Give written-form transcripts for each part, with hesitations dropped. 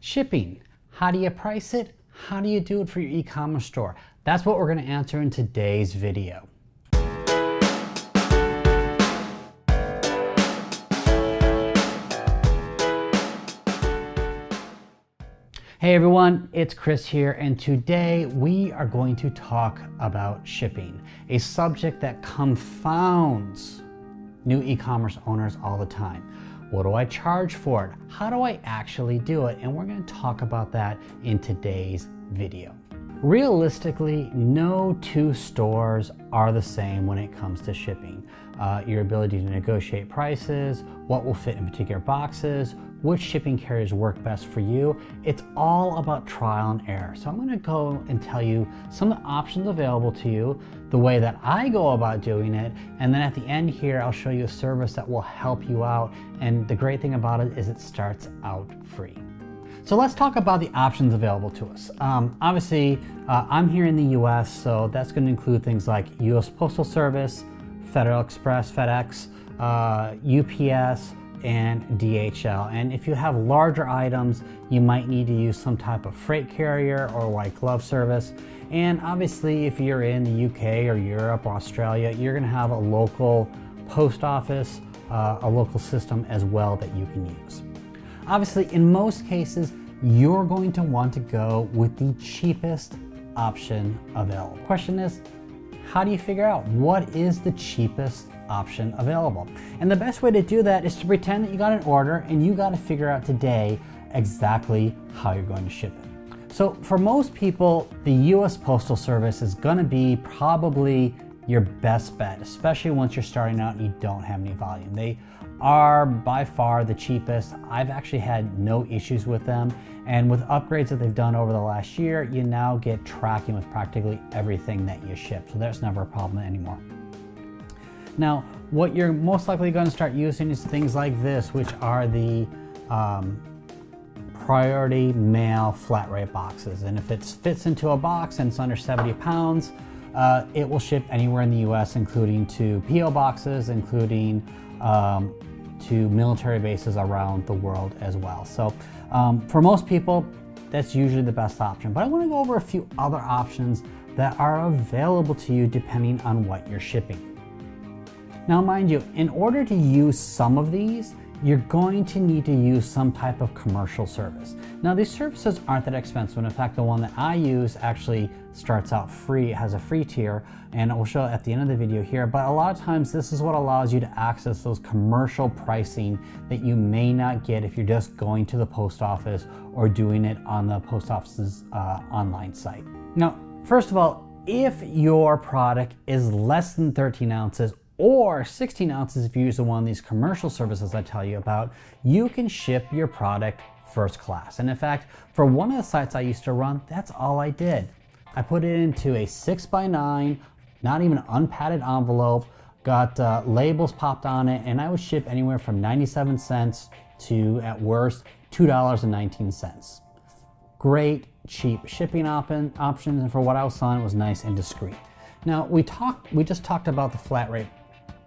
Shipping, how do you price it? How do you do it for your e-commerce store? That's what we're going to answer in today's video. Hey everyone, it's Chris here, and today we are going to talk about shipping, a subject that confounds new e-commerce owners all the time. What do I charge for it? How do I actually do it? And we're going to talk about that in today's video. Realistically, no two stores are the same when it comes to shipping. Your ability to negotiate prices, what will fit in particular boxes, which shipping carriers work best for you. It's all about trial and error. So I'm going to go and tell you some of the options available to you, the way that I go about doing it, and then at the end here I'll show you a service that will help you out. And the great thing about it is it starts out free. So let's talk about the options available to us. Obviously, I'm here in the US, so that's going to include things like US Postal Service, Federal Express, FedEx, UPS, and DHL. And if you have larger items, you might need to use some type of freight carrier or white glove service. And obviously, if you're in the UK or Europe or Australia, you're going to have a local post office, a local system as well that you can use. Obviously, in most cases, you're going to want to go with the cheapest option available. Question is, how do you figure out what is the cheapest option available? And the best way to do that is to pretend that you got an order and you got to figure out today exactly how you're going to ship it. So for most people, the US Postal Service is going to be probably your best bet, especially once you're starting out and you don't have any volume. They are by far the cheapest. I've actually had no issues with them, and with upgrades that they've done over the last year, you now get tracking with practically everything that you ship, so that's never a problem anymore. Now, what you're most likely going to start using is things like this, which are the priority mail flat rate boxes. And if it fits into a box and it's under 70 pounds, it will ship anywhere in the US, including to PO boxes, including to military bases around the world as well. So for most people, that's usually the best option. But I want to go over a few other options that are available to you depending on what you're shipping. Now, mind you, in order to use some of these, you're going to need to use some type of commercial service. Now, these services aren't that expensive. In fact, the one that I use actually starts out free. It has a free tier, and I will show at the end of the video here. But a lot of times, this is what allows you to access those commercial pricing that you may not get if you're just going to the post office or doing it on the post office's online site. Now, first of all, if your product is less than 13 ounces or 16 ounces if you use one of these commercial services I tell you about, you can ship your product first class. And in fact, for one of the sites I used to run, that's all I did. I put it into a 6x9, not even unpadded envelope, got labels popped on it, and I would ship anywhere from 97 cents to, at worst, $2.19. Great, cheap shipping options, and for what I was selling, it was nice and discreet. Now, we just talked about the flat rate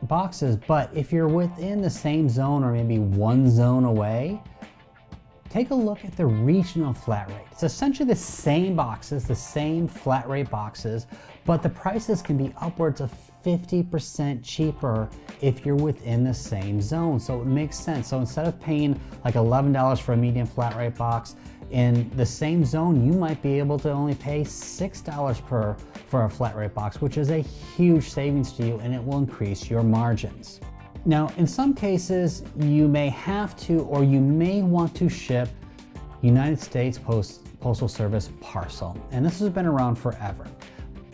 boxes, but if you're within the same zone or maybe one zone away, take a look at the regional flat rate. It's essentially the same boxes, the same flat rate boxes, but the prices can be upwards of 50% cheaper if you're within the same zone. So it makes sense. So instead of paying like $11 for a medium flat rate box, in the same zone, you might be able to only pay $6 for a flat rate box, which is a huge savings to you, and it will increase your margins. Now, in some cases, you may have to, or you may want to ship United States Postal Service parcel, and this has been around forever.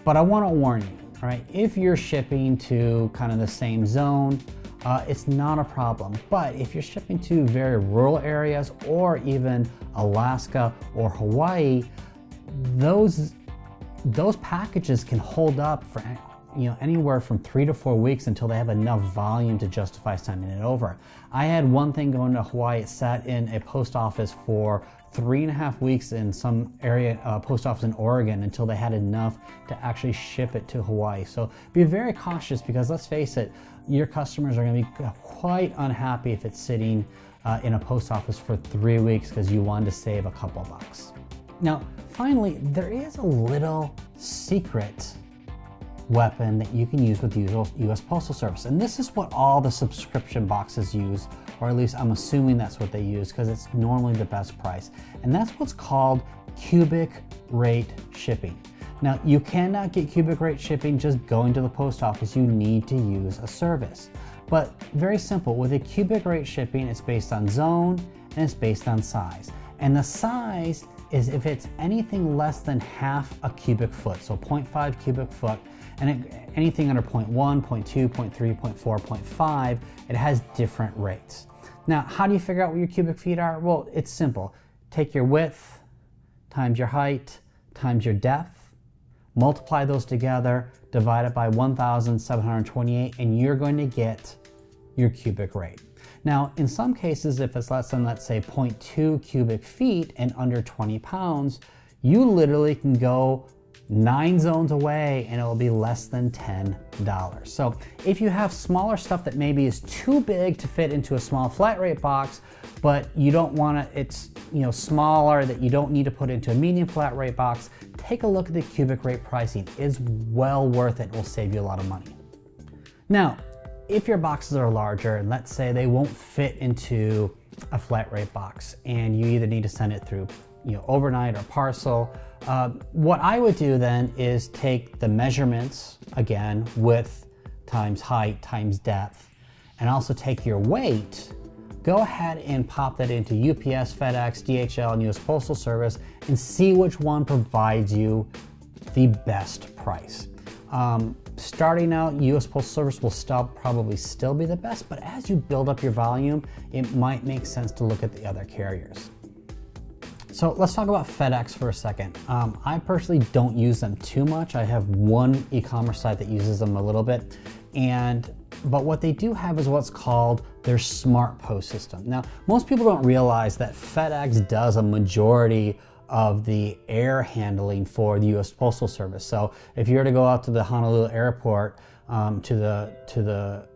But I want to warn you, all right, if you're shipping to kind of the same zone, it's not a problem. But if you're shipping to very rural areas or even Alaska or Hawaii, those packages can hold up for anywhere from 3 to 4 weeks until they have enough volume to justify sending it over. I had one thing going to Hawaii. It sat in a post office for 3.5 weeks in some area post office in Oregon until they had enough to actually ship it to Hawaii. So be very cautious, because let's face it, your customers are going to be quite unhappy if it's sitting in a post office for 3 weeks because you wanted to save a couple bucks. Now, finally, there is a little secret weapon that you can use with the US Postal Service. And this is what all the subscription boxes use, or at least I'm assuming that's what they use because it's normally the best price. And that's what's called cubic rate shipping. Now, you cannot get cubic rate shipping just going to the post office. You need to use a service. But very simple, with a cubic rate shipping, it's based on zone and it's based on size. And the size is if it's anything less than half a cubic foot, so 0.5 cubic foot, and anything under 0.1, 0.2, 0.3, 0.4, 0.5, it has different rates. Now, how do you figure out what your cubic feet are? Well, it's simple. Take your width times your height times your depth, multiply those together, divide it by 1,728, and you're going to get your cubic rate. Now, in some cases, if it's less than, let's say, 0.2 cubic feet and under 20 pounds, you literally can go 9 zones away and it will be less than $10. So if you have smaller stuff that maybe is too big to fit into a small flat rate box, but you don't want to, it's smaller that you don't need to put into a medium flat rate box, take a look at the cubic rate pricing. It's well worth it. It will save you a lot of money. Now, if your boxes are larger, and let's say they won't fit into a flat rate box and you either need to send it through overnight or parcel, what I would do then is take the measurements, again, width times height times depth, and also take your weight, go ahead and pop that into UPS, FedEx, DHL, and US Postal Service and see which one provides you the best price. Starting out, US Postal Service will probably still be the best, but as you build up your volume, it might make sense to look at the other carriers. So let's talk about FedEx for a second. I personally don't use them too much. I have one e-commerce site that uses them a little bit, but what they do have is what's called their Smart Post system. Now, most people don't realize that FedEx does a majority of the air handling for the US Postal Service. So if you were to go out to the Honolulu airport, to the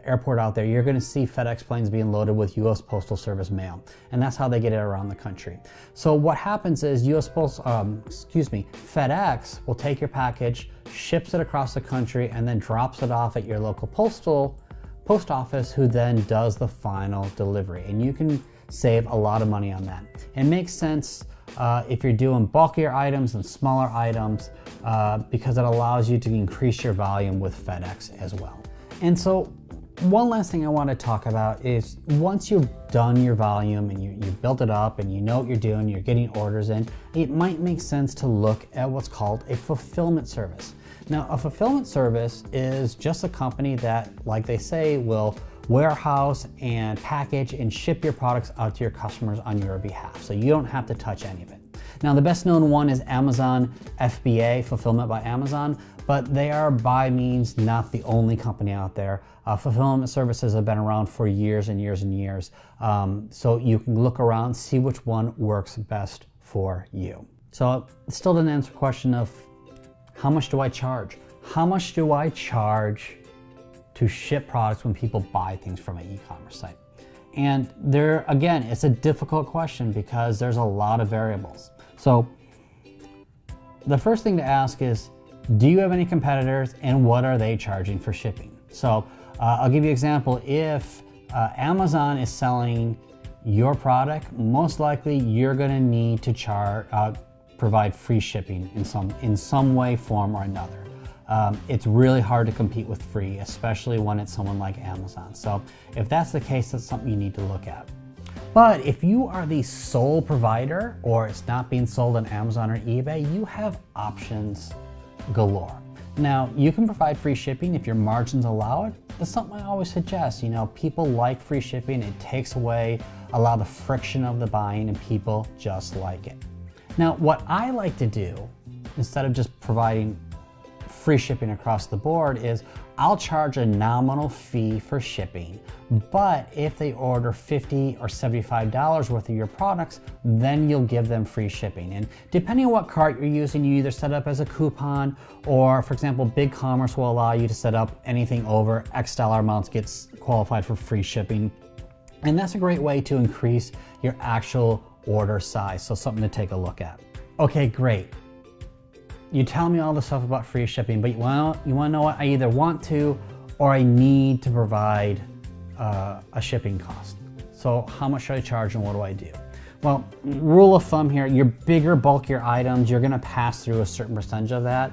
airport out there, you're going to see FedEx planes being loaded with US Postal Service mail, and that's how they get it around the country. So what happens is FedEx will take your package, ships it across the country, and then drops it off at your local post office, who then does the final delivery, and you can save a lot of money on that. It makes sense if you're doing bulkier items and smaller items because it allows you to increase your volume with FedEx as well. And so one last thing I want to talk about is once you've done your volume and you've built it up and you know what you're doing, you're getting orders in, it might make sense to look at what's called a fulfillment service. Now, a fulfillment service is just a company that, like they say, will warehouse and package and ship your products out to your customers on your behalf. So you don't have to touch any of it. Now, the best known one is Amazon FBA, Fulfillment by Amazon, but they are by means not the only company out there. Fulfillment services have been around for years and years and years. So you can look around, see which one works best for you. So it still didn't answer the question of how much do I charge? How much do I charge to ship products when people buy things from an e-commerce site? And there, again, it's a difficult question because there's a lot of variables. So the first thing to ask is, do you have any competitors and what are they charging for shipping? So I'll give you an example. If Amazon is selling your product, most likely you're gonna need to provide free shipping in some way, form, or another. It's really hard to compete with free, especially when it's someone like Amazon. So if that's the case, that's something you need to look at. But if you are the sole provider or it's not being sold on Amazon or eBay, you have options galore. Now, you can provide free shipping if your margins allow it. That's something I always suggest. People like free shipping. It takes away a lot of the friction of the buying and people just like it. Now, what I like to do, instead of just providing free shipping across the board, is I'll charge a nominal fee for shipping, but if they order $50 or $75 worth of your products, then you'll give them free shipping. And depending on what cart you're using, you either set up as a coupon, or for example, BigCommerce will allow you to set up anything over X dollar amounts gets qualified for free shipping. And that's a great way to increase your actual order size. So something to take a look at. Okay, great. You tell me all the stuff about free shipping, but you want to know what? I either want to or I need to provide a shipping cost. So how much should I charge and what do I do? Well, rule of thumb here, your bigger, bulkier items, you're gonna pass through a certain percentage of that.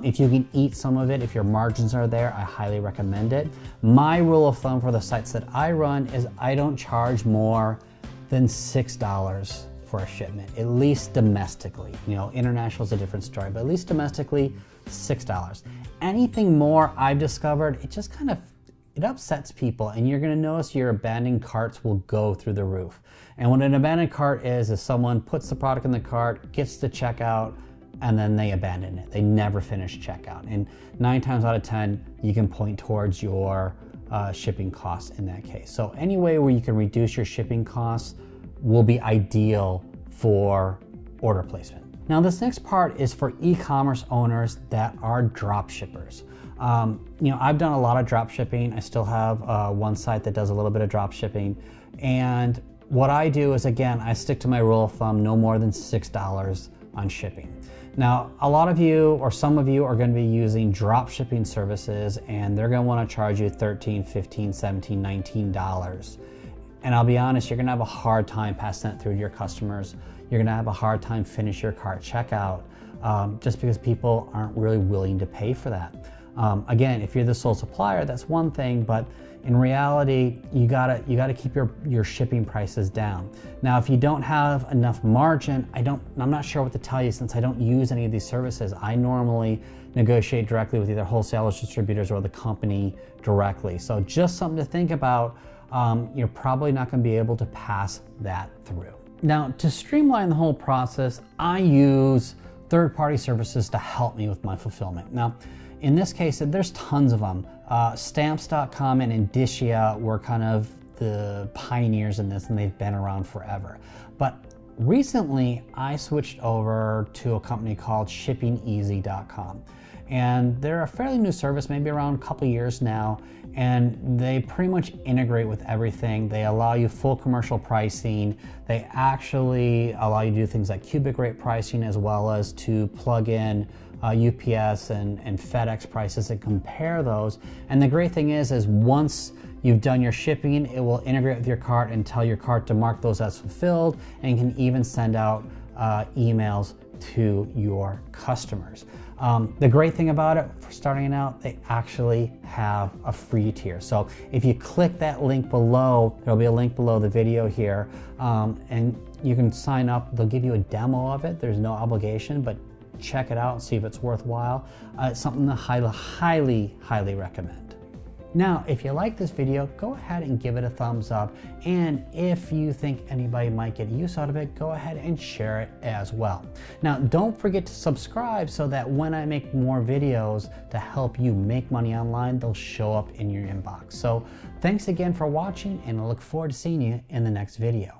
If you can eat some of it, if your margins are there, I highly recommend it. My rule of thumb for the sites that I run is I don't charge more than $6 for a shipment, at least domestically. You know, international is a different story, but at least domestically, $6. Anything more, I've discovered, it just kind of, it upsets people, and you're gonna notice your abandoned carts will go through the roof. And what an abandoned cart is someone puts the product in the cart, gets to checkout, and then they abandon it. They never finish checkout. And 9 times out of 10, you can point towards your shipping costs in that case. So any way where you can reduce your shipping costs will be ideal for order placement. Now this next part is for e-commerce owners that are drop shippers. You know, I've done a lot of drop shipping. I still have one site that does a little bit of drop shipping. And what I do is, again, I stick to my rule of thumb, no more than $6 on shipping. Now, a lot of you or some of you are going to be using drop shipping services, and they're going to want to charge you $13, $15, $17, $19. And I'll be honest, you're going to have a hard time passing that through to your customers. You're going to have a hard time finish your cart checkout just because people aren't really willing to pay for that. Again, if you're the sole supplier, that's one thing, but in reality, you gotta keep your shipping prices down. Now, if you don't have enough margin, I'm not sure what to tell you since I don't use any of these services. I normally negotiate directly with either wholesalers, distributors, or the company directly. So just something to think about. You're probably not gonna be able to pass that through. Now, to streamline the whole process, I use third-party services to help me with my fulfillment. Now, in this case, there's tons of them. Stamps.com and Indicia were kind of the pioneers in this, and they've been around forever. But recently, I switched over to a company called ShippingEasy.com. And they're a fairly new service, maybe around a couple years now, and they pretty much integrate with everything. They allow you full commercial pricing. They actually allow you to do things like cubic rate pricing, as well as to plug in UPS and FedEx prices and compare those. And the great thing is once you've done your shipping, it will integrate with your cart and tell your cart to mark those as fulfilled, and can even send out emails to your customers. The great thing about it, for starting out, they actually have a free tier. So if you click that link below, there'll be a link below the video here, and you can sign up. They'll give you a demo of it. There's no obligation, but check it out and see if it's worthwhile. It's something to highly recommend. Now, if you like this video, go ahead and give it a thumbs up. And if you think anybody might get use out of it, go ahead and share it as well. Now, don't forget to subscribe so that when I make more videos to help you make money online, they'll show up in your inbox. So thanks again for watching, and I look forward to seeing you in the next video.